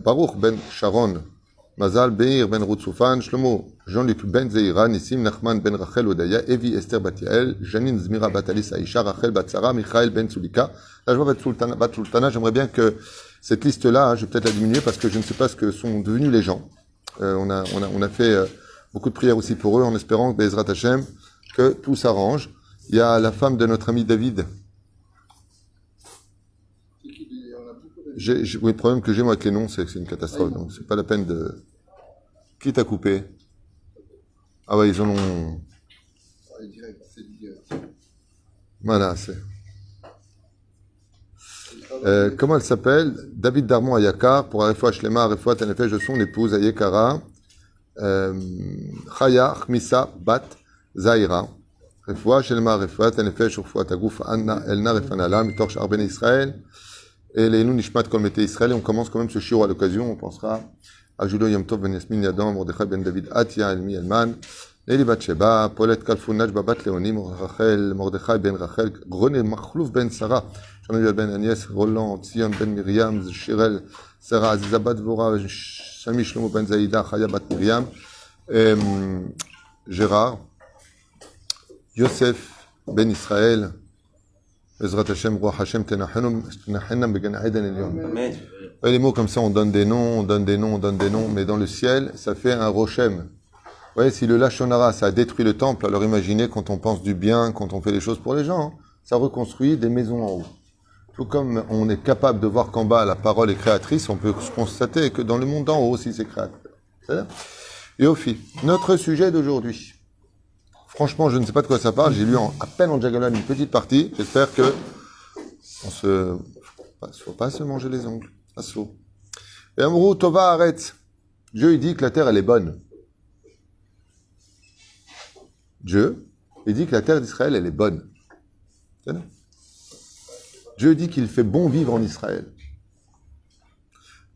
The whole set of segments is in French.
Baruch ben Sharon, Mazal Beir ben Routsoufan, Shlomo, Jean-Luc ben Zeira, Nissim Nachman ben Rachel Odaya, Evi Esther bat Yael, Janine Zmira bat Alice Aïcha, Rachel bat Sarah, Michael ben Sulika. Là, je vois bat Sultana, j'aimerais bien que cette liste-là, je vais peut-être la diminuer parce que je ne sais pas ce que sont devenus les gens. On a fait beaucoup de prières aussi pour eux en espérant que Bezrat Hashem, que tout s'arrange. Il y a la femme de notre ami David. Oui, le problème que j'ai moi avec les noms, c'est que c'est une catastrophe. Donc c'est pas la peine de. Qui t'a coupé? Ah ouais, ils en ont. Voilà, c'est. Comment elle s'appelle? David Darmon Ayakar, pour Arefouach Shlema, Arefouat Tenefesh de son épouse Ayekara, Chaya Chmissa Bat Zaira, Refouach Shlema, Arefouat Tenefesh, Refouat Agouf Anna Elna Refanala, Mitorch Arben Israël, et les nous Nishmat Kol Mete Israël, et on commence quand même ce shiro à l'occasion, on pensera à Judo Yom Tov Ben Yasmin Yadam, Mordechai Ben David Atia Elmi Elman, Eli Bat Sheba, Paulette Kalfunach Babat Leonim, Rachel, Mordechai Ben Rachel, René Machlouf Ben Sarah, Jean-Michel Ben Agnès, Roland, Tzion Ben Myriam, Shirel, Sarah, Aziza Bat Vora, Shami Shlomo Ben Zaïda, Chaya Bat Myriam, Gérard, Yosef Ben Israël, Ezrat Hashem, Roi Hashem, Tenachenam Began Aiden Elion. Les mots comme ça, on donne des noms, mais dans le ciel, ça fait un Rochem. Vous voyez, si le Lachonara, ça a détruit le temple, alors imaginez quand on pense du bien, quand on fait des choses pour les gens, hein, ça reconstruit des maisons en haut. Tout comme on est capable de voir qu'en bas, la parole est créatrice, on peut constater que dans le monde d'en haut aussi, c'est créateur. C'est-à-dire et au fil, notre sujet d'aujourd'hui. Franchement, je ne sais pas de quoi ça parle, j'ai lu à peine en diagonale une petite partie, j'espère que faut pas se manger les ongles, ça se faut. Et Amrou Tova arrête. Dieu, il dit que la terre, elle est bonne. Dieu, il dit que la terre d'Israël, elle est bonne. Dieu dit qu'il fait bon vivre en Israël.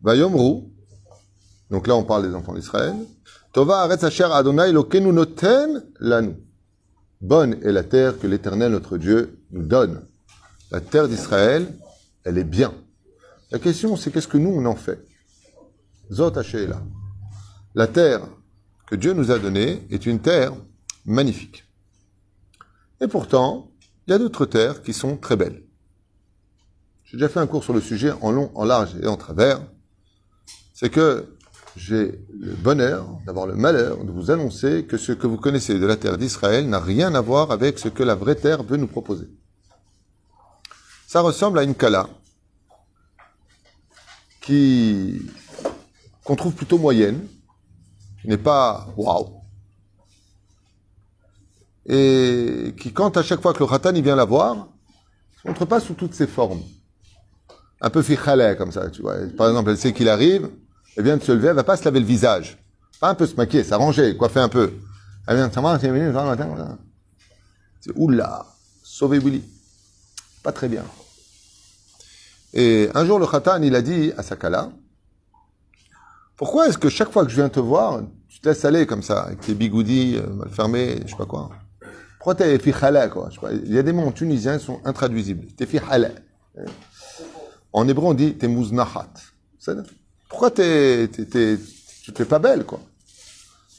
Vayomru, donc là on parle des enfants d'Israël. Tova aretz asher Adonai Elokeinu noten lanu. Bonne est la terre que l'Éternel notre Dieu nous donne. La terre d'Israël, elle est bien. La question c'est qu'est-ce que nous on en fait? Zot Hashéla. La terre que Dieu nous a donnée est une terre magnifique. Et pourtant, il y a d'autres terres qui sont très belles. J'ai déjà fait un cours sur le sujet en long, en large et en travers. C'est que j'ai le bonheur d'avoir le malheur de vous annoncer que ce que vous connaissez de la terre d'Israël n'a rien à voir avec ce que la vraie terre veut nous proposer. Ça ressemble à une kala qu'on trouve plutôt moyenne, qui n'est pas waouh, et qui, quand à chaque fois que le khatan il vient la voir, ne montre pas sous toutes ses formes. Un peu fichaleh comme ça, tu vois. Par exemple, elle sait qu'il arrive, elle vient de se lever, elle va pas se laver le visage. Pas un peu se maquiller, s'arranger, coiffer un peu. Elle vient de s'arranger, c'est venu, matin. C'est oula, sauvé Willy. Pas très bien. Et un jour, le khatan, il a dit à sa kala, pourquoi est-ce que chaque fois que je viens te voir, tu te laisses aller comme ça, avec tes bigoudis mal fermés, je sais pas quoi. Pourquoi t'es fichaleh, quoi? Je sais pas. Il y a des mots en tunisien qui sont intraduisibles. T'es fichaleh. En hébreu, on dit t'es mouznahat. Pourquoi tu t'es pas belle, quoi?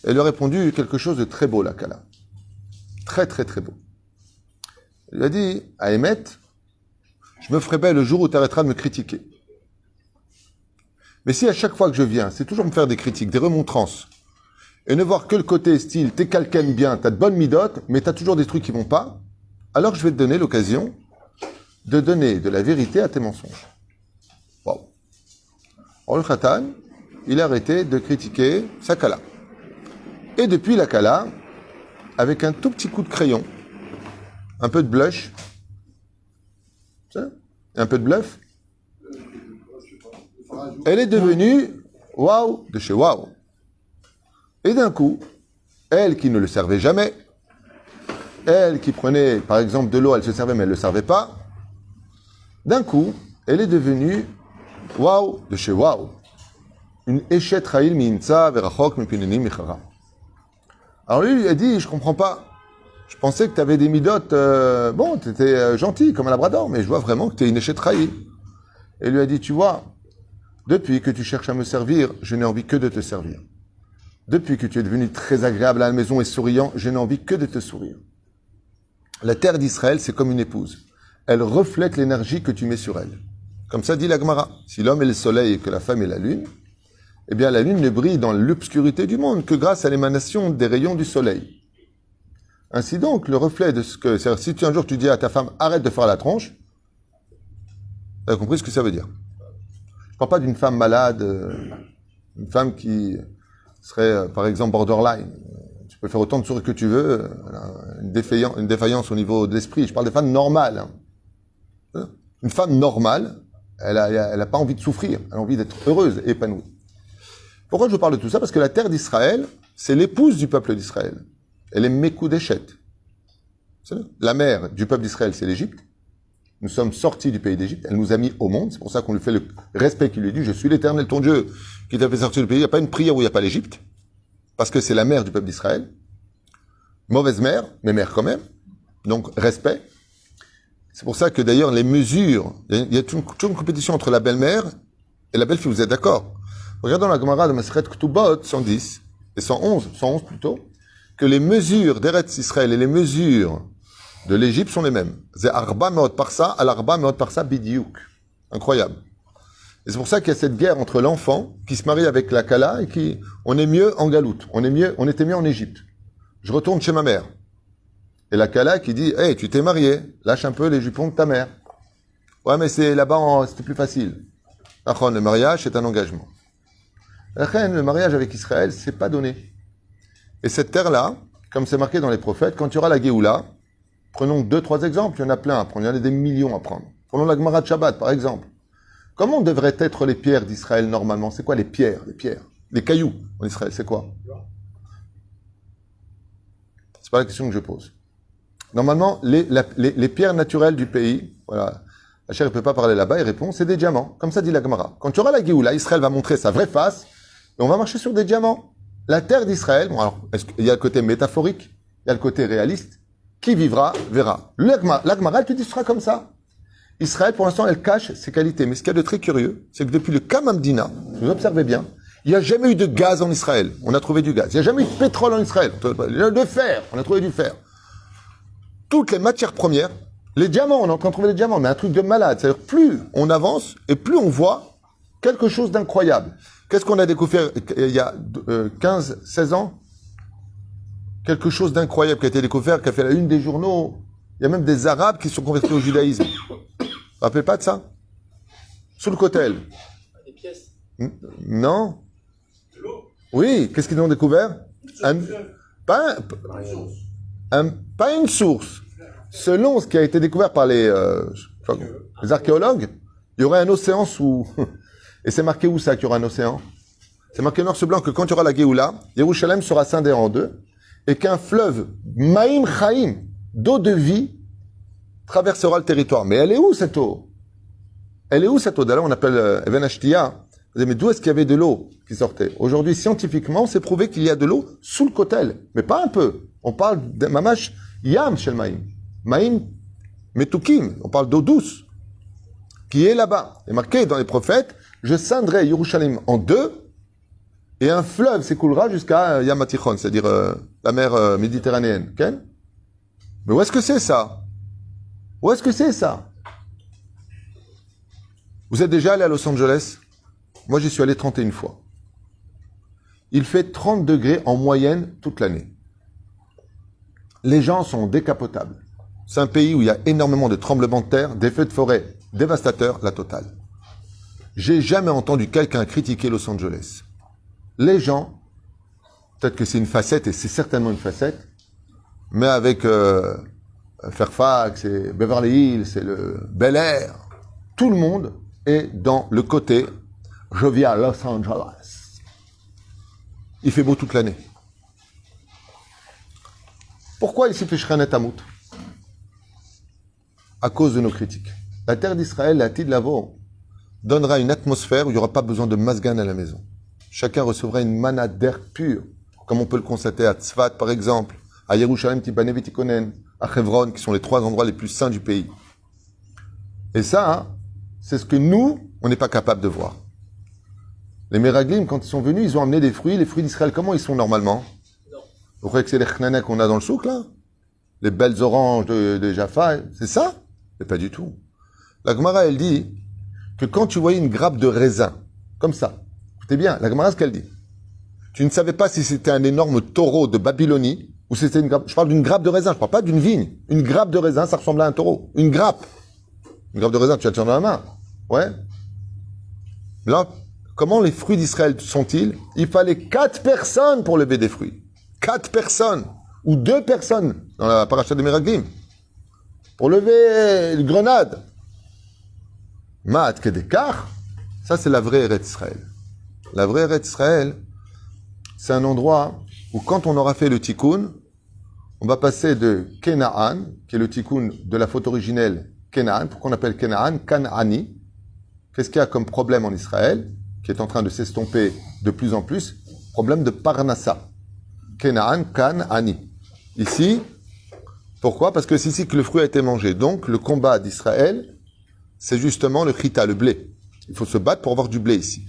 Elle lui a répondu quelque chose de très beau, la Kala. Très, très, très beau. Elle lui a dit, à Emet, je me ferai belle le jour où tu arrêteras de me critiquer. Mais si à chaque fois que je viens, c'est toujours me faire des critiques, des remontrances, et ne voir que le côté style, t'es quelqu'un bien, t'as de bonnes midotes, mais t'as toujours des trucs qui vont pas, alors je vais te donner l'occasion de donner de la vérité à tes mensonges. Wow. Alors le khatan, il a arrêté de critiquer sa kala. Et depuis la kala, avec un tout petit coup de crayon, un peu de blush, un peu de bluff, elle est devenue waouh de chez waouh. Et d'un coup, elle qui ne le servait jamais, elle qui prenait par exemple de l'eau, elle se servait mais elle ne le servait pas, d'un coup, elle est devenue waouh de chez waouh. Une échet raïl minza verachok mipineni michara. Alors lui, il a dit, je comprends pas. Je pensais que tu avais des midotes, bon, tu étais gentil comme un labrador, mais je vois vraiment que tu es une échet raïl. Et il lui a dit, tu vois, Depuis que tu cherches à me servir, je n'ai envie que de te servir. Depuis que tu es devenu très agréable à la maison et souriant, je n'ai envie que de te sourire. La terre d'Israël, c'est comme une épouse. Elle reflète l'énergie que tu mets sur elle. Comme ça dit la Gemara. Si l'homme est le soleil et que la femme est la lune, eh bien la lune ne brille dans l'obscurité du monde que grâce à l'émanation des rayons du soleil. Ainsi donc, le reflet de ce que... C'est-à-dire, si un jour tu dis à ta femme, arrête de faire la tronche, tu as compris ce que ça veut dire. Je ne parle pas d'une femme malade, une femme qui serait, par exemple, borderline. Tu peux faire autant de sourires que tu veux, une défaillance au niveau de l'esprit. Je parle des femmes normales. Une femme normale, elle n'a pas envie de souffrir, elle a envie d'être heureuse et épanouie. Pourquoi je vous parle de tout ça? Parce que la terre d'Israël, c'est l'épouse du peuple d'Israël. Elle est Mekoudeshet. La mère du peuple d'Israël, c'est l'Égypte. Nous sommes sortis du pays d'Égypte. Elle nous a mis au monde. C'est pour ça qu'on lui fait le respect qu'il lui dit. Je suis l'Éternel, ton Dieu, qui t'a fait sortir du pays. Il n'y a pas une prière où il n'y a pas l'Égypte. Parce que c'est la mère du peuple d'Israël. Mauvaise mère, mais mère quand même. Donc, respect. C'est pour ça que d'ailleurs, les mesures, il y a toute une compétition entre la belle-mère et la belle-fille. Vous êtes d'accord? Regardons la Gemara de Maseret Ktubot, 110 et 111 plutôt, que les mesures d'Eretz Israël et les mesures de l'Égypte sont les mêmes. C'est Arba Meot Parsa, al Arba Meot Parsa Bidiouk. Incroyable. Et c'est pour ça qu'il y a cette guerre entre l'enfant qui se marie avec la Kala et qui, on est mieux en Galoute. On était mieux en Égypte. Je retourne chez ma mère. Et la Kala qui dit, hey, tu t'es marié, lâche un peu les jupons de ta mère. Ouais, mais c'est là-bas, c'était plus facile. Le mariage, c'est un engagement. Le mariage avec Israël, c'est pas donné. Et cette terre-là, comme c'est marqué dans les prophètes, quand il y aura la Géoula, prenons 2-3 exemples, il y en a plein à prendre, il y en a des millions à prendre. Prenons la Gemara de Shabbat, par exemple. Comment devraient être les pierres d'Israël normalement? C'est quoi les pierres? Les cailloux en Israël, c'est quoi? C'est pas la question que je pose. Normalement, les pierres naturelles du pays, voilà, la chair ne peut pas parler là-bas, il répond, c'est des diamants. Comme ça dit la Gemara. Quand il y aura la Géoula, Israël va montrer sa vraie face, et on va marcher sur des diamants. La terre d'Israël, bon alors, il y a le côté métaphorique, il y a le côté réaliste. Qui vivra, verra. La Gemara, elle te dit, ce sera comme ça. Israël, pour l'instant, elle cache ses qualités. Mais ce qu'il y a de très curieux, c'est que depuis le Kamamdina, vous observez bien, il n'y a jamais eu de gaz en Israël. On a trouvé du gaz. Il n'y a jamais eu de pétrole en Israël. De fer. On a trouvé du fer. Toutes les matières premières, les diamants, on est en train de trouver des diamants, mais un truc de malade. C'est-à-dire, plus on avance et plus on voit quelque chose d'incroyable. Qu'est-ce qu'on a découvert il y a 15-16 ans? Quelque chose d'incroyable qui a été découvert, qui a fait la une des journaux. Il y a même des Arabes qui sont convertis au judaïsme. Vous ne vous rappelez pas de ça? Sous le Kotel. Des pièces. Non. De l'eau. Oui, qu'est-ce qu'ils ont découvert? Pas une source. Selon ce qui a été découvert par les archéologues, il y aurait un océan sous... Et c'est marqué où ça qu'il y aura un océan? C'est marqué noir sur blanc que quand il y aura la Géoula, Jérusalem sera scindé en deux et qu'un fleuve, Maïm Chaim, d'eau de vie, traversera le territoire. Mais elle est où cette eau? Elle est où cette eau? D'ailleurs, on appelle Even Ashtia. Mais d'où est-ce qu'il y avait de l'eau qui sortait? Aujourd'hui, scientifiquement, c'est prouvé qu'il y a de l'eau sous le Kotel. Mais pas un peu. On parle de Mamash Yam Shel Maïm. Maïm Metukim. On parle d'eau douce qui est là-bas. Il est marqué dans les prophètes, je scindrai Yerushalayim en deux et un fleuve s'écoulera jusqu'à Yam HaTichon, c'est-à-dire la mer méditerranéenne. Okay? Mais où est-ce que c'est ça? Où est-ce que c'est ça? Vous êtes déjà allé à Los Angeles? Moi, j'y suis allé 31 fois. Il fait 30 degrés en moyenne toute l'année. Les gens sont décapotables. C'est un pays où il y a énormément de tremblements de terre, des feux de forêt dévastateurs, la totale. J'ai jamais entendu quelqu'un critiquer Los Angeles. Les gens, peut-être que c'est une facette, et c'est certainement une facette, mais avec Fairfax et Beverly Hills et le Bel Air, tout le monde est dans le côté « je vis à Los Angeles ». Il fait beau toute l'année. Pourquoi ici fait Shranet Hamout? À cause de nos critiques. La terre d'Israël, la Tid Lavo, donnera une atmosphère où il n'y aura pas besoin de masgan à la maison. Chacun recevra une manna d'air pur, comme on peut le constater à Tzfat par exemple, à Yerushalayim, Tibané, Vitikonen, à Hebron, qui sont les 3 endroits les plus saints du pays. Et ça, hein, c'est ce que nous, on n'est pas capable de voir. Les Meraglim, quand ils sont venus, ils ont amené des fruits. Les fruits d'Israël, comment ils sont normalement? Non. Vous croyez que c'est les chnanais qu'on a dans le souk, là? Les belles oranges de Jaffa, c'est ça? Mais pas du tout. La Gemara, elle dit que quand tu voyais une grappe de raisin, comme ça, écoutez bien, la Gemara, ce qu'elle dit. Tu ne savais pas si c'était un énorme taureau de Babylonie ou si c'était une grappe. Je parle d'une grappe de raisin, je parle pas d'une vigne. Une grappe de raisin, ça ressemble à un taureau. Une grappe. Une grappe de raisin, tu la tiens dans la main. Ouais. Là, comment les fruits d'Israël sont-ils? Il fallait 4 personnes pour lever des fruits. 4 personnes. Ou 2 personnes dans la paracha des Meraglim. Pour lever une grenade. Ma'at Kedekar, ça c'est la vraie Eretz Israël. La vraie Eretz Israël, c'est un endroit où quand on aura fait le tikkun, on va passer de Kenaan, qui est le tikkun de la faute originelle Kenaan, pourquoi on appelle Kenaan, Kanani. Qu'est-ce qu'il y a comme problème en Israël, qui est en train de s'estomper de plus en plus? Problème de Parnassa. Kenaan, Kanani. Ici, pourquoi? Parce que c'est ici que le fruit a été mangé. Donc, le combat d'Israël, c'est justement le chita, le blé. Il faut se battre pour avoir du blé ici.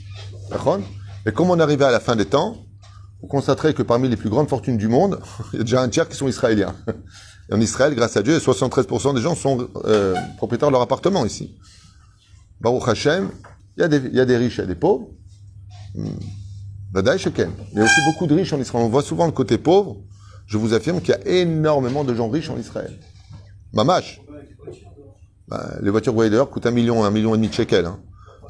D'accord? Et comme on arrivait à la fin des temps, vous constaterez que parmi les plus grandes fortunes du monde, il y a déjà un tiers qui sont israéliens. Et en Israël, grâce à Dieu, 73% des gens sont propriétaires de leur appartement ici. Baruch Hashem, il y a des riches, il y a des pauvres. Vadaï Sheken. Il y a aussi beaucoup de riches en Israël. On voit souvent le côté pauvre. Je vous affirme qu'il y a énormément de gens riches en Israël. Mamash. Les voitures Wader coûtent 1 million, 1,5 million de shekels. Hein.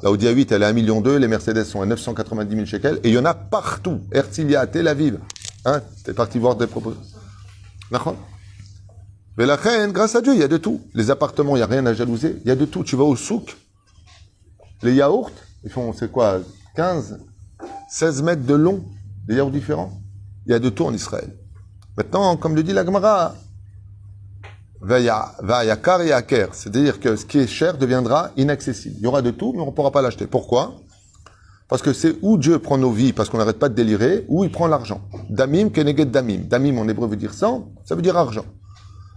La Audi A8, elle est à 1,2 million. Les Mercedes sont à 990 000 shekels. Et il y en a partout. Herzliya, Tel Aviv. Hein, t'es parti voir des propositions. D'accord? Mais la reine, grâce à Dieu, il y a de tout. Les appartements, il n'y a rien à jalouser. Il y a de tout. Tu vas au souk. Les yaourts, ils font, c'est quoi, 15, 16 mètres de long. Des yaourts différents. Il y a de tout en Israël. Maintenant, comme le dit la Gemara, Vayakar et Aker, c'est-à-dire que ce qui est cher deviendra inaccessible. Il y aura de tout, mais on ne pourra pas l'acheter. Pourquoi? Parce que c'est où Dieu prend nos vies, parce qu'on n'arrête pas de délirer, ou il prend l'argent. Damim, keneged damim. Damim, en hébreu, veut dire sang, ça veut dire argent.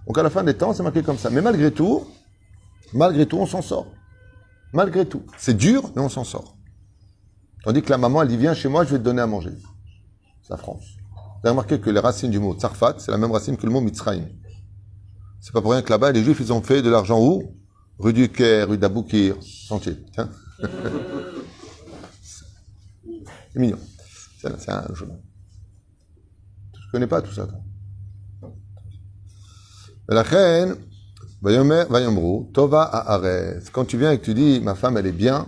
Donc à la fin des temps, c'est marqué comme ça. Mais malgré tout, on s'en sort. Malgré tout. C'est dur, mais on s'en sort. Tandis que la maman, elle dit, viens chez moi, je vais te donner à manger. C'est la France. Vous avez remarqué que les racines du mot Tsarfat, c'est la même racine que le mot Mitzrayim. C'est pas pour rien que là-bas, les Juifs, ils ont fait de l'argent où? Rue du Caire, rue d'Aboukir, sentier. Tiens. C'est mignon. C'est un jeu. Je connais pas tout ça, toi. La reine, Vayomru, Tova Haaretz. Quand tu viens et que tu dis, ma femme, elle est bien,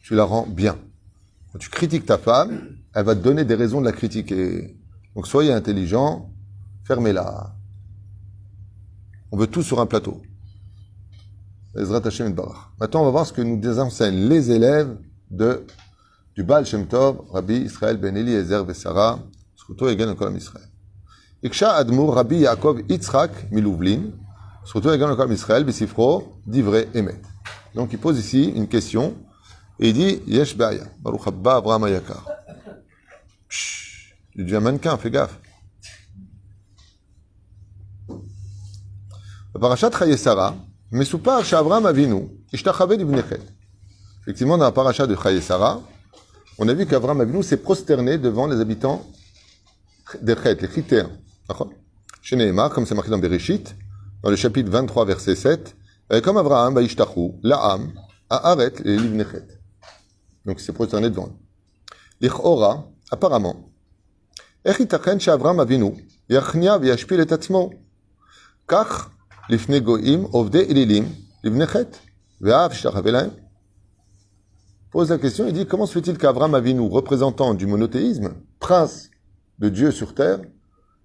tu la rends bien. Quand tu critiques ta femme, elle va te donner des raisons de la critiquer. Donc soyez intelligents, fermez-la. On veut tout sur un plateau. Ezrat Hashem et Barach. Maintenant, on va voir ce que nous enseignent les élèves du Baal Shem Tov, Rabbi Israël Ben Eliezer Vesara, Zchuto Yagen Olam Israël. Iksha Admur Rabbi Yaakov Yitzchak Milouvlin, Zchuto Yagen Olam Israël, Besifro, Divrei Emet. Donc il pose ici une question, et il dit, Yesh Ba'ya, Baruch Abba Avraham Ayakar. Tu deviens mannequin, fais gaffe. Parashat Chaye Sarah, Mesupar Shavram Avinu, Ishtachave Livnechet. Effectivement, dans la parasha de Chaye Sarah, on a vu qu'Avram Avinu s'est prosterné devant les habitants des Chet, les critères. Chez Nehemar, comme c'est marqué dans Bereshit, dans le chapitre 23, verset 7, comme Avraham, Baishtachu, La'am, Haaret, et Livnechet. Donc il s'est prosterné devant eux. L'Ichora, apparemment, איך ייתכן שאברהם אבינו יכניע וישפיל את עצמו? כך לפני גויים עובדי אלילים לבני חטא, ואף השתחווה להם. Pose la question, il dit comment se fait-il qu'Abraham Avinu, représentant du monothéisme, prince de Dieu sur terre,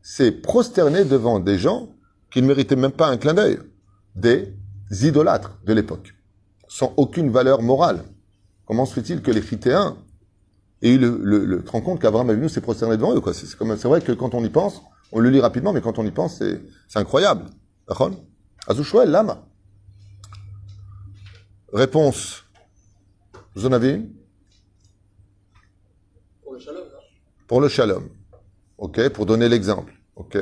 s'est prosterné devant des gens qui ne méritaient même pas un clin d'œil, des idolâtres de l'époque, sans aucune valeur morale. Comment se fait-il que les Chittéens aient eu tu te rends compte qu'Abraham Avinu s'est prosterné devant eux, quoi. C'est vrai que quand on y pense, on le lit rapidement, mais quand on y pense, c'est incroyable. D'accord? Azouchouel, lama. Réponse. Vous en avez une? Pour le shalom, non? Pour le shalom. Ok, pour donner l'exemple. Ok.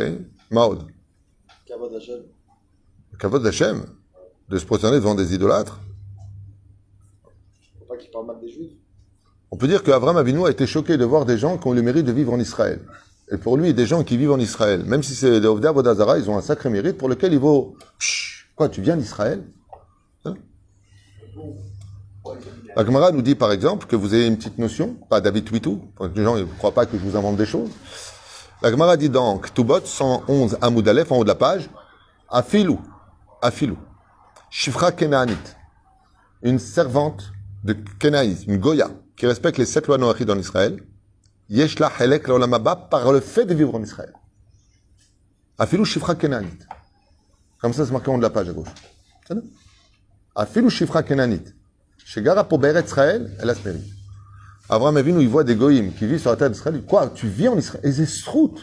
Maud. Kavod Hashem. Kavod Hashem. De se prosterner devant des idolâtres. Faut pas qu'il parle mal des juifs. On peut dire qu'Avraham Avinu a été choqué de voir des gens qui ont le mérite de vivre en Israël. Et pour lui, des gens qui vivent en Israël, même si c'est des Ovdei Avodah Zara, ils ont un sacré mérite pour lequel il vaut... Quoi, tu viens d'Israël? Hein? La Gemara nous dit par exemple que vous avez une petite notion, pas David Twitou, pour que les gens ne croient pas que je vous invente des choses. La Gemara dit dans Ktubot 111 Amoud Aleph, en haut de la page, Afilou, Shifra Kenaanit, une servante de Kenaïs, une Goya, qui respecte les 7 lois noachides en Israël, Yeshla Helek Leolam Haba, par le fait de vivre en Israël. Afilou Shifra Kenaanit. Comme ça, c'est marqué en haut de la page à gauche. Afilou Shifra Kenaanit. Chez Gara pour Beret Israël, elle a ce mérite. Avraham Avinu, il voit des goïms qui vivent sur la terre d'Israël. Il dit, quoi, tu vis en Israël? Et c'est srout.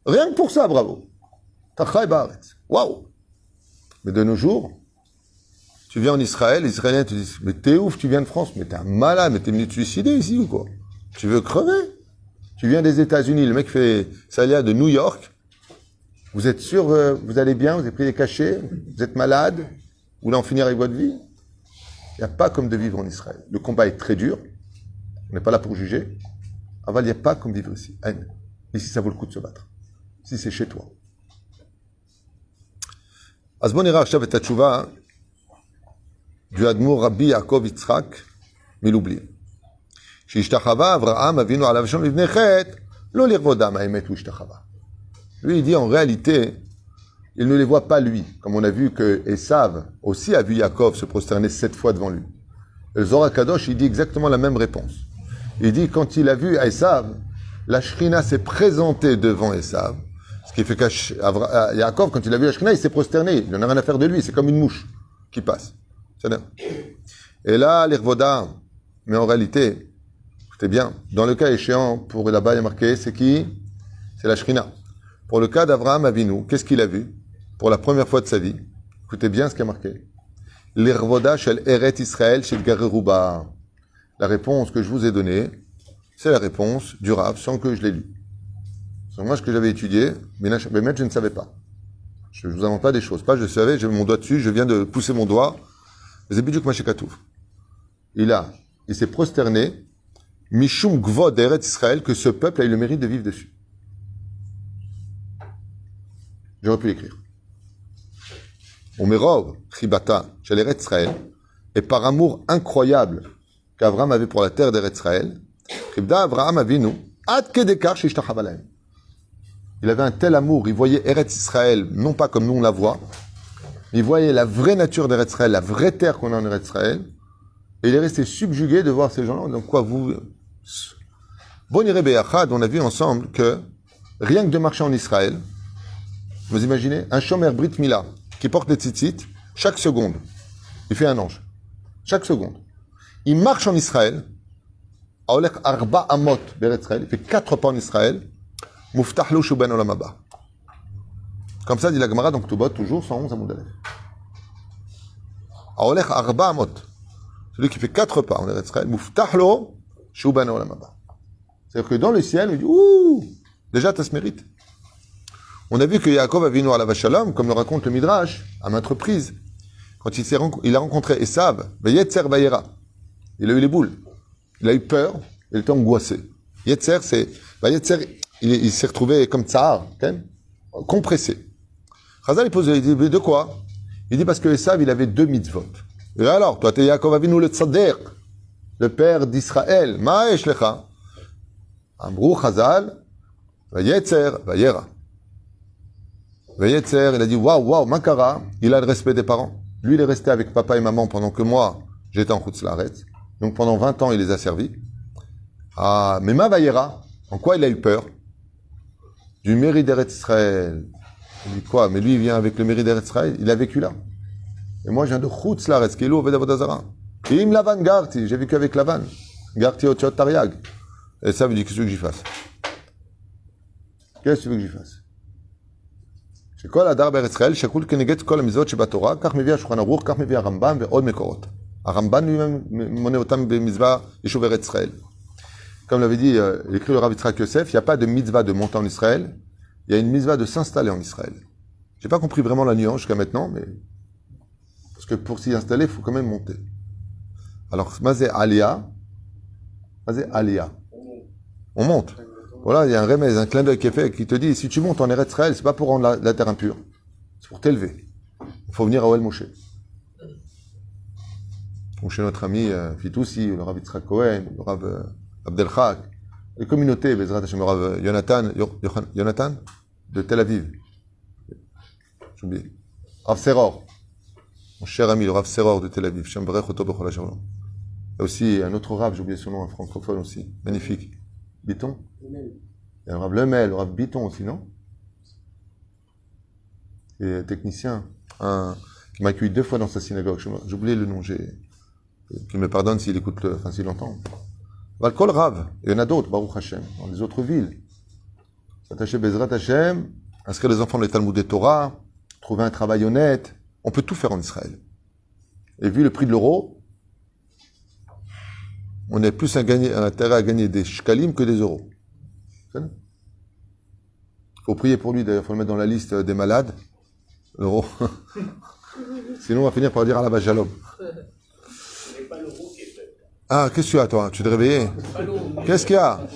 Rien que pour ça, bravo. Tachai Baaretz. Waouh. Mais de nos jours, tu viens en Israël, les Israéliens te disent, mais t'es ouf, tu viens de France, mais t'es un malade, mais t'es venu te suicider ici ou quoi? Tu veux crever? Tu viens des États-Unis, le mec fait Salia de New York. Vous êtes sûr, vous allez bien, vous avez pris des cachets, vous êtes malade, vous voulez en finir avec votre vie? Il n'y a pas comme de vivre en Israël. Le combat est très dur. On n'est pas là pour juger. Aval, il n'y a pas comme vivre ici. Ici, ça vaut le coup de se battre. Ici, c'est chez toi. Azbon ira achshav et tchouva du Admour Rabbi Yaakov Yitzchak Miloubli. Sh'ishtachava Avraham Avinu alav shom livnei chet lo lirvodam ha'emet hu ishtachava. Lui, il dit en réalité, il ne les voit pas lui, comme on a vu que Esav aussi a vu Yaakov se prosterner 7 fois devant lui. Et le Zohar Kadosh, il dit exactement la même réponse. Il dit, quand il a vu Esav, la Shrina s'est présentée devant Esav, ce qui fait qu'à Yaakov, quand il a vu la Shrina, il s'est prosterné. Il n'en a rien à faire de lui, c'est comme une mouche qui passe. C'est-à-dire. Et là, l'Irvoda, mais en réalité, écoutez bien, dans le cas échéant, pour là-bas, il y a marqué, c'est qui? C'est la Shrina. Pour le cas d'Avraham Avinu, qu'est-ce qu'il a vu? Pour la première fois de sa vie, écoutez bien ce qui est marqué. L'Irvoda shel Eret Israël shel Gareruba. La réponse que je vous ai donnée, c'est la réponse du Rav sans que je l'ai lu. C'est moi ce que j'avais étudié, mais je ne savais pas. Je ne vous invente pas des choses. Pas je savais, j'ai mon doigt dessus, je viens de pousser mon doigt. Zebidjuk Mashekatouf. Il s'est prosterné, Mishum Gvod Eret Israël, que ce peuple a eu le mérite de vivre dessus. J'aurais pu l'écrire. Omerov, Chibata, chez l'Eretz Israël, et par amour incroyable qu'Avraham avait pour la terre d'Eretz Israël, Chibda Avraham Avinu, ad kedekar shishtachavalem. Il avait un tel amour, il voyait Eretz Israël, non pas comme nous on la voit, mais il voyait la vraie nature d'Eretz Israël, la vraie terre qu'on a en Eretz Israël, et il est resté subjugué de voir ces gens-là. Donc quoi, vous... Boniré Beyachad, on a vu ensemble que rien que de marcher en Israël, vous imaginez, un shomer Brit Mila, qui porte les tzitzit, chaque seconde, il fait un ange. Chaque seconde. Il marche en Israël, Aolech Arba Amot Beret Israël, il fait 4 pas en Israël, Muftahlo Shuben Olam Haba. Comme ça dit la Gemara, donc Tubot, toujours 111 Amoud Aleph. Aolech Arba Amot, celui qui fait 4 pas en Eretz Israël, Muftahlo Shuben Olam Haba. C'est-à-dire que dans le ciel, il dit, ouh, déjà tu as ce mérite. On a vu que Yaakov Avinu alav shalom, comme le raconte le Midrash, à maintes reprises, quand il a rencontré Esav, Yetzer Vayera, il a eu les boules, il a eu peur, il était angoissé. Yetzer, il s'est retrouvé comme tsar, compressé. Chazal, il pose, il dit, de quoi? Il dit parce que Esav, il avait 2 mitzvot. Et alors, toi, t'es Yaakov Avinu le tzaddik, le père d'Israël, ma'esh lecha. Amrou Chazal, Yetzer Vayera. Vayetzer, il a dit waouh, Makara, il a le respect des parents. Lui, il est resté avec papa et maman pendant que moi, j'étais en Chutz-Laaretz. Donc pendant 20 ans, il les a servis. Ah, mais ma Vayera, en quoi il a eu peur? Du mérite d'Eretz Israël. Il dit quoi? Mais lui, il vient avec le mérite d'Eretz Israël, il a vécu là. Et moi, je viens de Chutz-Laaretz, qui est l'eau Avodah Zara. Im Lavan Garti, j'ai vécu avec Lavan. Garti Otiot Tariag. Et ça veut dire, qu'est-ce que j'y fasse? Qu'est-ce que tu veux que j'y fasse? שכל הדר בארץ ישראל שקול כנגד כל המצוות שבתורה, כך מביא השולחן ערוך, כך מביא הרמב"ם ועוד מקורות. הרמב"ם מונה אותם במצווה יישוב ארץ ישראל. Comme l'avait dit l'écrit le Rav Yitzhak Yosef, il n'y a pas de mitzvah de monter en Israël, il y a une mitzvah de s'installer en Israël. J'ai pas compris vraiment la nuance jusqu'à maintenant, mais parce que pour s'y installer, il faut quand même monter. Alors, mazé alia, Vas-y, Aliyah. On monte. Voilà, il y a un remède, un clin d'œil qui est fait, qui te dit, si tu montes en Eretz Israël, c'est pas pour rendre la terre impure. C'est pour t'élever. Il faut venir à Oel Moshe. Ou chez notre ami Fitoussi, le Rav Yitzhak Cohen, le Rav Abdel Chak, les communautés, Bezrat Hashem, le Rav Yonatan de Tel Aviv. J'ai oublié. Rav Seror, mon cher ami, le Rav Seror de Tel Aviv. Shem Barech Oto Bechol HaShalom. Il y a aussi un autre Rav, j'ai oublié son nom, un francophone aussi, magnifique. Biton. Il y a le Rav Lemel, le Rav Biton aussi, non? Et technicien, qui m'a accueilli 2 fois dans sa synagogue. J'ai oublié le nom, qu'il me pardonne s'il écoute, s'il entend. Valkol Rav, il y en a d'autres, Baruch Hashem, dans les autres villes. S'attacher Bezrat Hashem, inscrire les enfants dans les Talmud et Torah, trouver un travail honnête. On peut tout faire en Israël. Et vu le prix de l'euro, on est plus intérêt à gagner des shkalim que des euros. Il faut prier pour lui, d'ailleurs, il faut le mettre dans la liste des malades. L'euro. Sinon, on va finir par dire à la Bajalom. Ah, qu'est-ce que tu as, toi? Tu t'es réveillé? Qu'est-ce qu'il y a?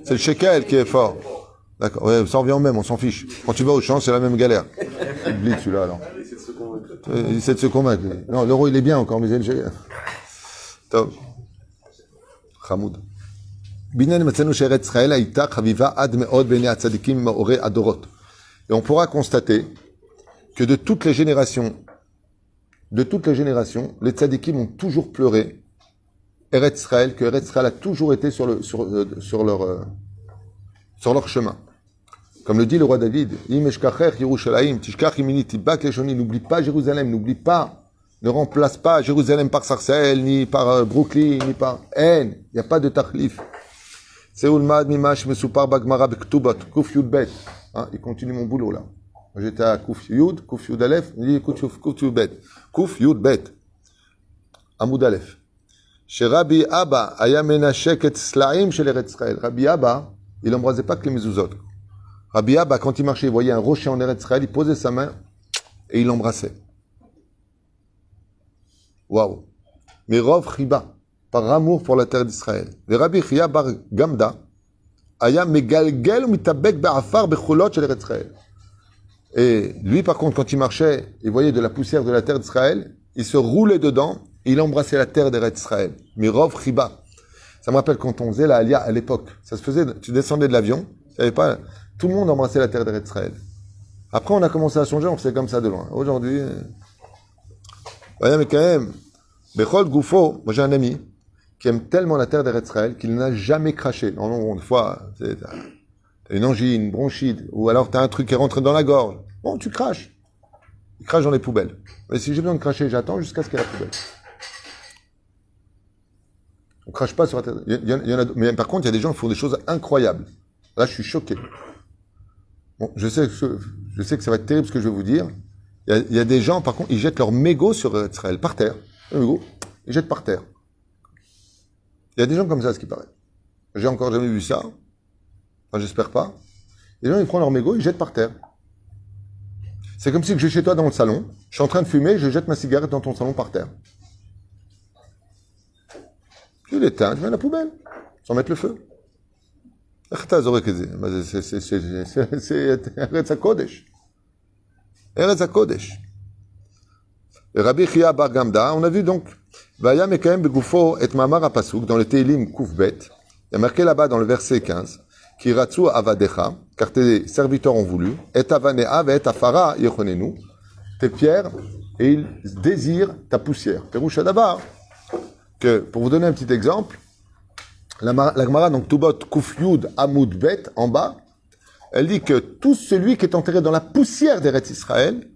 C'est le shekel qui est fort. D'accord, ouais, ça revient au même, on s'en fiche. Quand tu vas au champ, c'est la même galère. Oublie celui-là, alors. Il essaie de se convaincre. Non, l'euro, il est bien encore, mais il est le shekel. Top. Hamoud. Et on pourra constater que de toutes les générations, les tzadikim ont toujours pleuré Eretz Israël, que Eretz Israël a toujours été sur leur chemin. Comme le dit le roi David, n'oublie pas Jérusalem, n'oublie pas, ne remplace pas Jérusalem par Sarcelles, ni par Brooklyn, ni par Haine. Il n'y a pas de tachlif. Il continue mon boulot là. J'étais à Kouf Yud, Kouf Yud Aleph, il dit Kouf Yud Bet. Kouf Yud Bet. Amoud Aleph. Chez Rabbi Abba, aya menashek et slaim chez les Eretz Israël. Rabbi Abba, il n'embrasait pas que les mezuzot. Rabbi Abba, quand il marchait, il voyait un rocher en Eretz Israël, il posait sa main et il l'embrassait. Waouh. Mais Rov Chiba, par amour pour la terre d'Israël. Le Rabbi Chia bar Gamda, aya megalgel mitabek be'afar bechulot chez les Eretz Israël. Et lui, par contre, quand il marchait, il voyait de la poussière de la terre d'Israël, il se roulait dedans, et il embrassait la terre d'Eretz Israël. Mirov Chiba. Ça me rappelle quand on faisait la Aliyah à l'époque. Ça se faisait, tu descendais de l'avion, tu savais pas, tout le monde embrassait la terre d'Eretz Israël. Après, on a commencé à changer, on faisait comme ça de loin. Aujourd'hui, voyez, mais quand même, Bechol Goufo, moi j'ai un ami qui aime tellement la terre d'Eretz Israël qu'il n'a jamais craché. Non, une fois, t'as une angine, une bronchite, ou alors t'as un truc qui est rentré dans la gorge. Bon, tu craches. Il crache dans les poubelles. Mais si j'ai besoin de cracher, j'attends jusqu'à ce qu'il y ait la poubelle. On crache pas sur la terre. Il y en a, mais par contre, il y a des gens qui font des choses incroyables. Là, je suis choqué. Bon, je sais que ça va être terrible ce que je vais vous dire. Il y a des gens, par contre, ils jettent leur mégot sur Israël, par terre. Le mégot, ils jettent par terre. Il y a des gens comme ça, ce qui paraît. J'ai encore jamais vu ça. Enfin, j'espère pas. Les gens, ils prennent leur mégot, ils jettent par terre. C'est comme si je suis chez toi dans le salon, je suis en train de fumer, je jette ma cigarette dans ton salon par terre. Tu l'éteins, tu mets à la poubelle, sans mettre le feu. C'est Eretz HaKodesh. Eretz HaKodesh. Rabbi Chia bar Gamda, on a vu donc, Vaya mekayem begufo et mamar apasuk, dans le Teilim Kouf Bet, il y a marqué là-bas dans le verset 15, Ki ratzu avadecha, car tes serviteurs ont voulu, et avanea et afara yechonenu, tes pierres, et ils désirent ta poussière. Peroucha d'abord, que, pour vous donner un petit exemple, la Gemara, donc Tubot Kuf Yud Amud Bet, en bas, elle dit que tout celui qui est enterré dans la poussière d'Eretz Israël,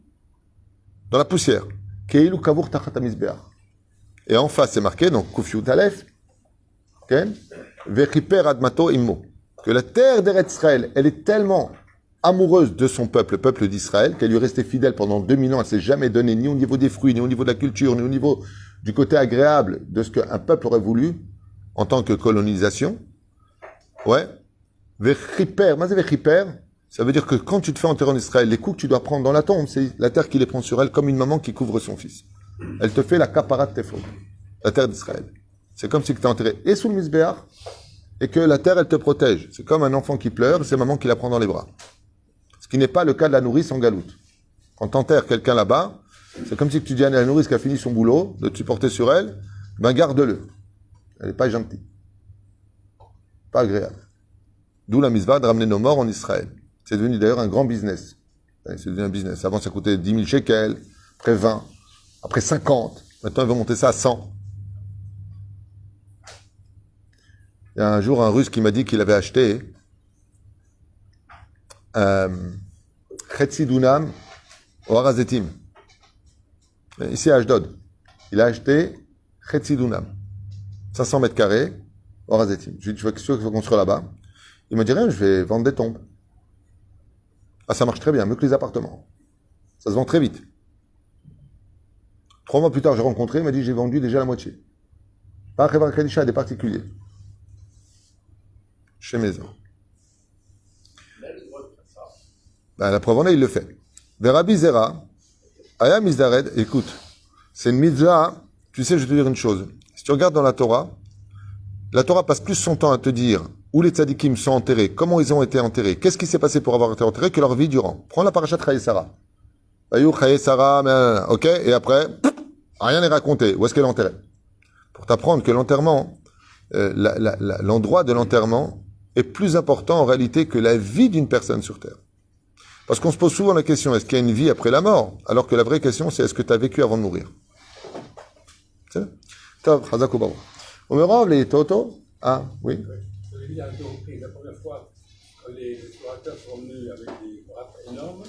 dans la poussière, Keilu Kavur Tachat HaMizbeach. Et en face, c'est marqué, donc Kuf Yud Aleph, Vechiper Admato Immo. Que la terre d'Eretz Israël, elle est tellement amoureuse de son peuple, le peuple d'Israël, qu'elle lui est restée fidèle pendant 2000 ans, elle ne s'est jamais donnée ni au niveau des fruits, ni au niveau de la culture, ni au niveau du côté agréable de ce qu'un peuple aurait voulu en tant que colonisation. Ouais. Vechiper, mais Vechiper, ça veut dire que quand tu te fais enterrer en Israël, les coups que tu dois prendre dans la tombe, c'est la terre qui les prend sur elle comme une maman qui couvre son fils. Elle te fait la kapara de tes fautes, la terre d'Israël. C'est comme si tu étais enterré et sous le Mizbeach et que la terre, elle te protège. C'est comme un enfant qui pleure, c'est maman qui la prend dans les bras. Ce qui n'est pas le cas de la nourrice en galoute. Quand t'enterres quelqu'un là-bas, c'est comme si tu dis à la nourrice qui a fini son boulot, de te supporter sur elle, ben garde-le. Elle n'est pas gentille. Pas agréable. D'où la mitzvah de ramener nos morts en Israël. C'est devenu d'ailleurs un grand business. C'est devenu un business. Avant, ça coûtait 10 000 shekels, après 20, après 50. Maintenant, ils vont monter ça à 100. Il y a un jour un Russe qui m'a dit qu'il avait acheté Chetzi Dunam au Harazetim. Ici à Ashdod. Il a acheté Chetzi Dunam. 500 mètres carrés au Harazetim. Je lui ai dit, tu vois qu'est-ce qu'il faut construire là-bas? Il m'a dit rien, je vais vendre des tombes. Ah, ça marche très bien, mieux que les appartements. Ça se vend très vite. 3 mois plus tard, j'ai rencontré, il m'a dit, j'ai vendu déjà la moitié. Pas à Kadisha, à des particuliers. Chez Maison. Ben, la preuve en est, il le fait. Verabi Zera, Aya Mizdared, écoute, c'est une mitzvah, tu sais, je vais te dire une chose. Si tu regardes dans la Torah passe plus son temps à te dire où les tzadikim sont enterrés, comment ils ont été enterrés, qu'est-ce qui s'est passé pour avoir été enterrés, que leur vie durant. Prends la parashat Chaye Sarah. Chaye Sarah, ok, et après, rien n'est raconté. Où est-ce qu'elle est enterrée? Pour t'apprendre que l'enterrement, l'endroit de l'enterrement est plus important en réalité que la vie d'une personne sur Terre. Parce qu'on se pose souvent la question, est-ce qu'il y a une vie après la mort? Alors que la vraie question, c'est est-ce que tu as vécu avant de mourir? C'est ça? Tov, Chazak Ubaou. Omerov, les Toto. Ah, oui. Je l'ai dit à deux reprises. La première fois, quand les explorateurs sont venus avec des grappes énormes.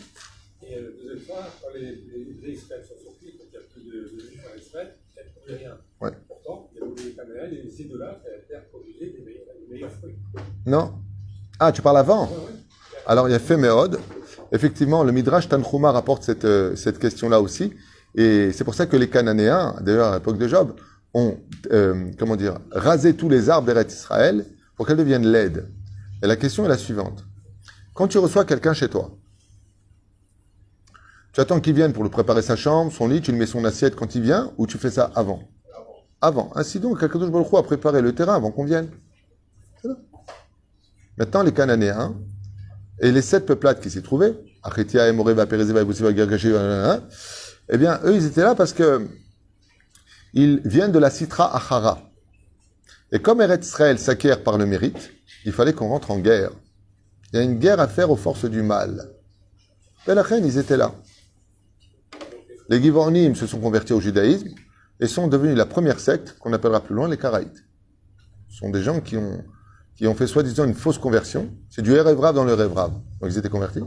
Et la deuxième fois, quand les experts sont sortis, quand il n'y a plus de juifs en Israël, il n'y a plus rien. Ouais. Pourtant, il y avait des caméras, et ces deux-là, c'est la terre produisait les meilleurs fruits. Non. Ah, tu parles avant? Ouais. Alors, il y a Féméod. Effectivement, le Midrash Tanchuma rapporte cette question-là aussi. Et c'est pour ça que les Cananéens, d'ailleurs à l'époque de Job, ont rasé tous les arbres d'Eretz Israël pour qu'elles deviennent laides. Et la question est la suivante. Quand tu reçois quelqu'un chez toi, tu attends qu'il vienne pour lui préparer sa chambre, son lit, tu lui mets son assiette quand il vient, ou tu fais ça avant? Avant. Ainsi donc, Kadosh Baruch Hu a préparé le terrain avant qu'on vienne. C'est là. Maintenant, les Cananéens et les 7 peuplades qui s'y trouvaient, Achetia, Emoreva, Perezeva, Ebusiva, Gergashi, eh bien, eux, ils étaient là parce que ils viennent de la Sitra Achara. Et comme Eretz Israël s'acquiert par le mérite, il fallait qu'on rentre en guerre. Il y a une guerre à faire aux forces du mal. Et la reine, ils étaient là. Les Givornim se sont convertis au judaïsme et sont devenus la première secte qu'on appellera plus loin les Karaïtes. Ce sont des gens qui ont fait soi-disant une fausse conversion. C'est du Erev Rav dans le Erev Rav. Donc ils étaient convertis.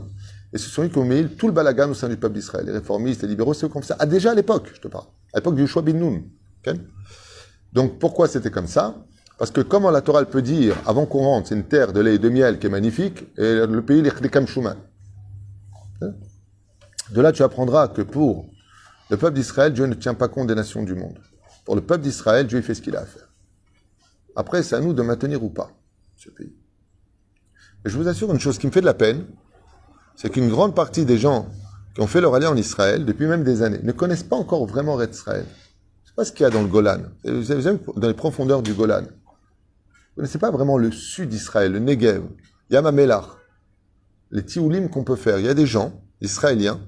Et ce sont eux qui ont mis tout le balagan au sein du peuple d'Israël. Les réformistes, les libéraux, c'est eux comme ça. Ah, déjà à l'époque, je te parle. À l'époque du Yoshua bin Nun. Okay. Donc pourquoi c'était comme ça? Parce que comment la Torah peut dire, avant qu'on rentre, c'est une terre de lait et de miel qui est magnifique, et le pays, les Chdekam Shuman. De là, tu apprendras que pour le peuple d'Israël, Dieu ne tient pas compte des nations du monde. Pour le peuple d'Israël, Dieu fait ce qu'il a à faire. Après, c'est à nous de maintenir ou pas ce pays. Et je vous assure une chose qui me fait de la peine, c'est qu'une grande partie des gens qui ont fait leur alliance en Israël, depuis même des années, ne connaissent pas encore vraiment Eretz Israël. Je ne sais pas ce qu'il y a dans le Golan. Vous savez, dans les profondeurs du Golan. Vous ne connaissez pas vraiment le sud d'Israël, le Negev, Yam HaMelach, les Tioulim qu'on peut faire. Il y a des gens, israéliens,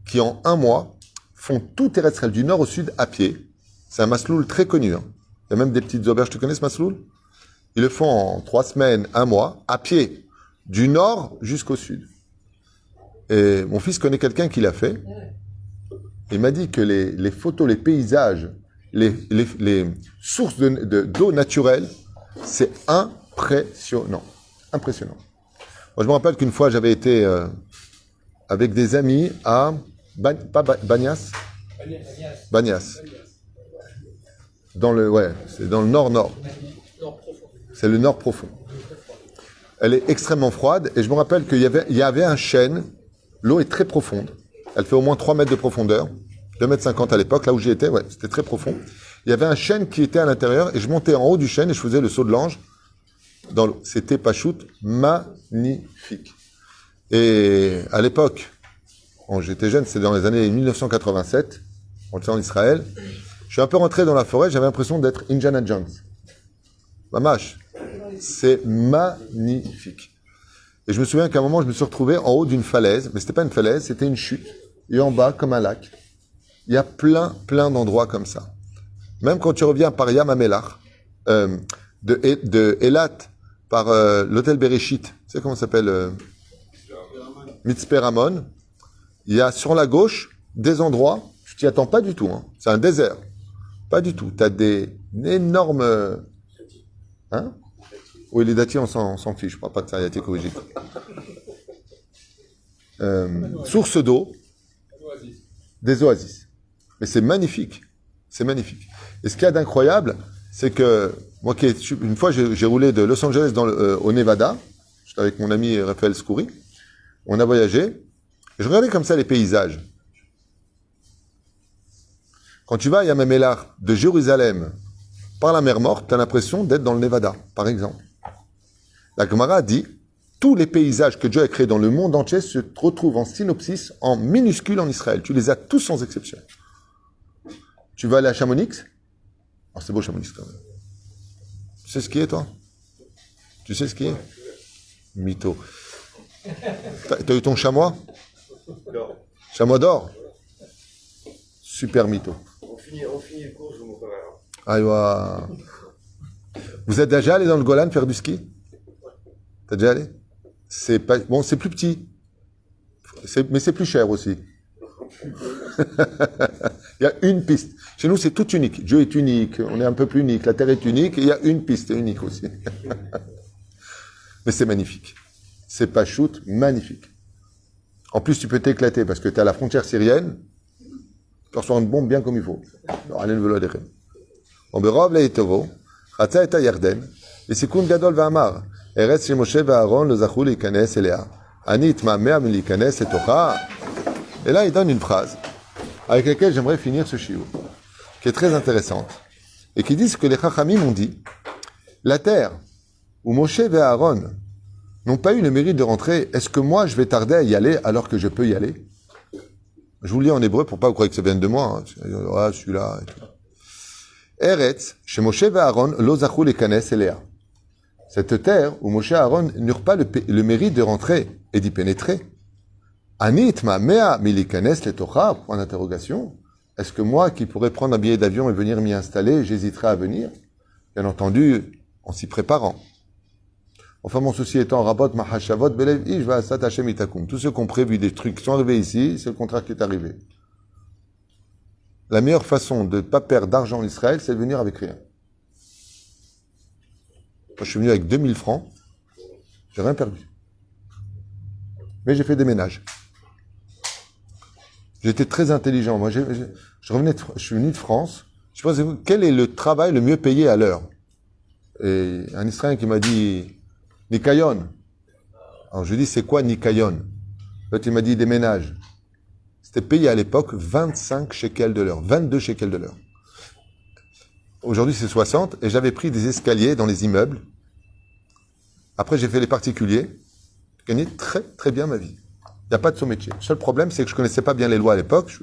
qui en un mois font tout Eretz Israël, du nord au sud, à pied. C'est un masloul très connu. Hein. Il y a même des petites auberges. Tu connais ce masloul? Ils le font en 3 semaines, 1 mois, à pied, du nord jusqu'au sud. Et mon fils connaît quelqu'un qui l'a fait. Il m'a dit que les photos, les paysages, les sources d'eau naturelle, c'est impressionnant. Impressionnant. Moi, je me rappelle qu'une fois, j'avais été avec des amis à Banias. C'est dans le nord-nord. C'est le nord profond. Elle est extrêmement froide et je me rappelle qu'il y avait un chêne. L'eau est très profonde. Elle fait au moins 3 mètres de profondeur. 2,50 mètres à l'époque, là où j'y étais, ouais, c'était très profond. Il y avait un chêne qui était à l'intérieur et je montais en haut du chêne et je faisais le saut de l'ange dans l'eau. C'était pachout magnifique. Et à l'époque, quand j'étais jeune, c'était dans les années 1987, on était en Israël. Je suis un peu rentré dans la forêt, j'avais l'impression d'être Indiana Jones. Mamash. C'est magnifique. Et je me souviens qu'à un moment, je me suis retrouvé en haut d'une falaise, mais c'était pas une falaise, c'était une chute. Et en bas, comme un lac, il y a plein d'endroits comme ça. Même quand tu reviens par Yam HaMelach, de Eilat, par l'hôtel Bereshit, tu sais comment ça s'appelle Mitzpe Ramon, il y a sur la gauche des endroits, tu t'y attends pas du tout, hein. C'est un désert. Pas du tout. Tu as des énormes... Hein? Oui, les datis, on s'en fiche. Je ne parle pas de ça, il a été corrigé. Source d'eau, des oasis. Mais c'est magnifique. C'est magnifique. Et ce qu'il y a d'incroyable, c'est que moi, une fois, j'ai roulé de Los Angeles au Nevada. J'étais avec mon ami Raphaël Scoury. On a voyagé. Et je regardais comme ça les paysages. Quand tu vas à Yam HaMelach de Jérusalem par la mer Morte, tu as l'impression d'être dans le Nevada, par exemple. La Gemara dit, tous les paysages que Dieu a créés dans le monde entier se retrouvent en synopsis, en minuscule en Israël. Tu les as tous sans exception. Tu vas aller à Chamonix? Oh, c'est beau Chamonix quand même. Tu sais ce qui est, toi? Tu sais ce qui est? Mytho. T'as eu ton chamois? Chamois d'or? Super mytho. On finit le cours, je vous montrerai. Aïwa. Vous êtes déjà allé dans le Golan faire du ski? T'as déjà allé? C'est pas... Bon, c'est plus petit. Mais c'est plus cher aussi. Il y a une piste. Chez nous, c'est tout unique. Dieu est unique. On est un peu plus unique. La terre est unique. Et il y a une piste unique aussi. Mais c'est magnifique. C'est pas shoot, magnifique. En plus, tu peux t'éclater parce que tu es à la frontière syrienne. Tu reçois une bombe bien comme il faut. Allez, le vélo des rêves. On berov le itovo. Chatza et Yarden. Et sikun gadol va'amar. Eretz chez Moshe va'Aaron le zachou l'ikanes elea. Ani itma'mea min l'ikanes etocha. Et là, il donne une phrase avec laquelle j'aimerais finir ce shiur, qui est très intéressante, et qui dit ce que les Chachamim ont dit. La terre où Moshe et Aaron n'ont pas eu le mérite de rentrer, est-ce que moi, je vais tarder à y aller alors que je peux y aller? Je vous lis en hébreu pour pas vous croire que ça vienne de moi. Hein. Ah, celui-là et tout. Eretz, chez Moshe et Aaron, lo zachou l'ikanes elea. Cette terre où Moshe et Aaron n'eurent pas le mérite de rentrer et d'y pénétrer. Anit ma mea milikanes letocha, point d'interrogation. Est-ce que moi, qui pourrais prendre un billet d'avion et venir m'y installer, j'hésiterais à venir? Bien entendu, en s'y préparant. Enfin, mon souci étant, rabot mahashavot belev ish va'asat Hashem itakum. Tous ceux qui ont prévu des trucs qui sont arrivés ici, c'est le contraire qui est arrivé. La meilleure façon de ne pas perdre d'argent en Israël, c'est de venir avec rien. Moi, je suis venu avec 2000 francs, j'ai rien perdu. Mais j'ai fait des ménages. J'étais très intelligent. Moi, je suis venu de France. Je pense, quel est le travail le mieux payé à l'heure? Et un Israélien qui m'a dit Nikayon. Alors je lui dis, c'est quoi Nikayon? L'autre, il m'a dit des ménages. C'était payé à l'époque 25 shekels de l'heure, 22 shekels de l'heure. Aujourd'hui, c'est 60. Et j'avais pris des escaliers dans les immeubles. Après, j'ai fait les particuliers. J'ai gagné très, très bien ma vie. Il n'y a pas de son métier. Le seul problème, c'est que je ne connaissais pas bien les lois à l'époque.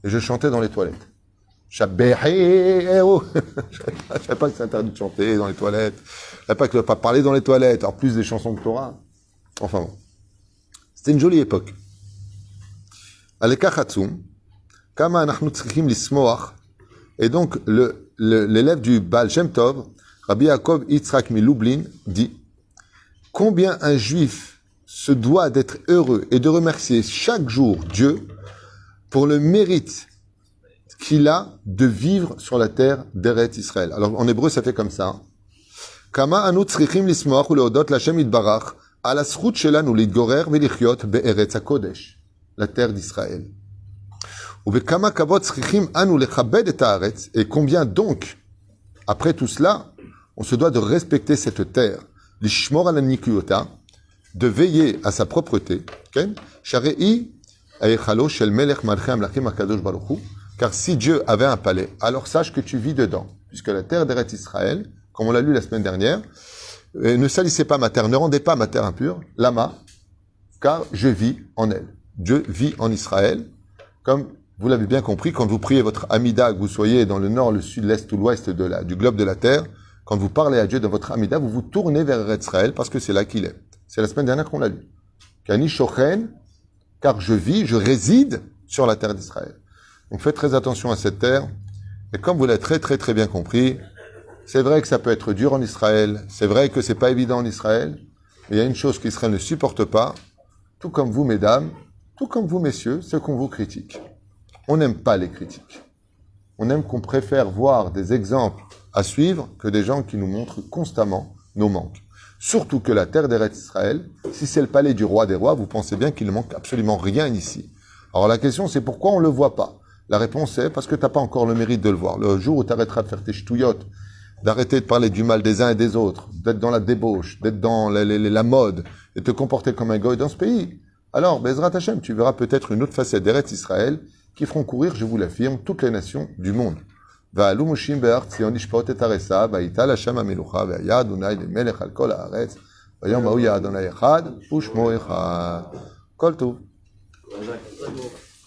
Et je chantais dans les toilettes. Je ne savais pas que c'est interdit de chanter dans les toilettes. Je ne savais pas que je ne dois pas parler dans les toilettes. En plus des chansons de Torah. Enfin bon. C'était une jolie époque. Et donc, l'élève du Baal Shem Tov, Rabbi Yaakov Yitzhak Milublin, dit combien un juif se doit d'être heureux et de remercier chaque jour Dieu pour le mérite qu'il a de vivre sur la terre d'Eretz Israël. Alors en hébreu ça fait comme ça. Kama anu tzrichim lismoach uleodot l'Hashem yitbarach al hazchut shelanu litgorer velichyot be'eretz hakodesh, la terre d'Israël. Ubekama kavod tzrichim anu lechabed et haaretz, et combien donc, après tout cela, on se doit de respecter cette terre, lishmor al nikuyota, de veiller à sa propreté, Sharei ayechalo shel melech malchei amlachim hakadosh baruch hu, car si Dieu avait un palais, alors sache que tu vis dedans, puisque la terre d'Eretz Israël, comme on l'a lu la semaine dernière, ne salissez pas ma terre, ne rendez pas ma terre impure, lama, car je vis en elle. Dieu vit en Israël, comme vous l'avez bien compris, quand vous priez votre Amida, que vous soyez dans le nord, le sud, l'est ou l'ouest du globe de la terre, Quand vous parlez à Dieu dans votre Amida, vous vous tournez vers Eretz Israël parce que c'est là qu'il est. C'est la semaine dernière qu'on l'a lu. Kani shochen, car je vis, je réside sur la terre d'Israël. Donc faites très attention à cette terre. Et comme vous l'avez très bien compris, c'est vrai que ça peut être dur en Israël. C'est vrai que c'est pas évident en Israël. Mais il y a une chose qu'Israël ne supporte pas, tout comme vous, mesdames, tout comme vous, messieurs, c'est qu'on vous critique. On n'aime pas les critiques. On aime qu'on préfère voir des exemples à suivre que des gens qui nous montrent constamment nos manques. Surtout que la terre d'Eretz Israël, si c'est le palais du roi des rois, vous pensez bien qu'il ne manque absolument rien ici. Alors la question, c'est pourquoi on ne le voit pas? La réponse est parce que tu n'as pas encore le mérite de le voir. Le jour où tu arrêteras de faire tes ch'touillottes, d'arrêter de parler du mal des uns et des autres, d'être dans la débauche, d'être dans la mode, et de te comporter comme un goy dans ce pays, alors, Bezrat Hashem, tu verras peut-être une autre facette d'Eretz Israël qui feront courir, je vous l'affirme, toutes les nations du monde. ועלו מושים בהר ציון לשפוט את הרסה, ויטל השם המלוכה, והיה אדוני למלך על כל הארץ, ויום ההוא יהיה אדוני אחד, ושמו אחד. כל טוב.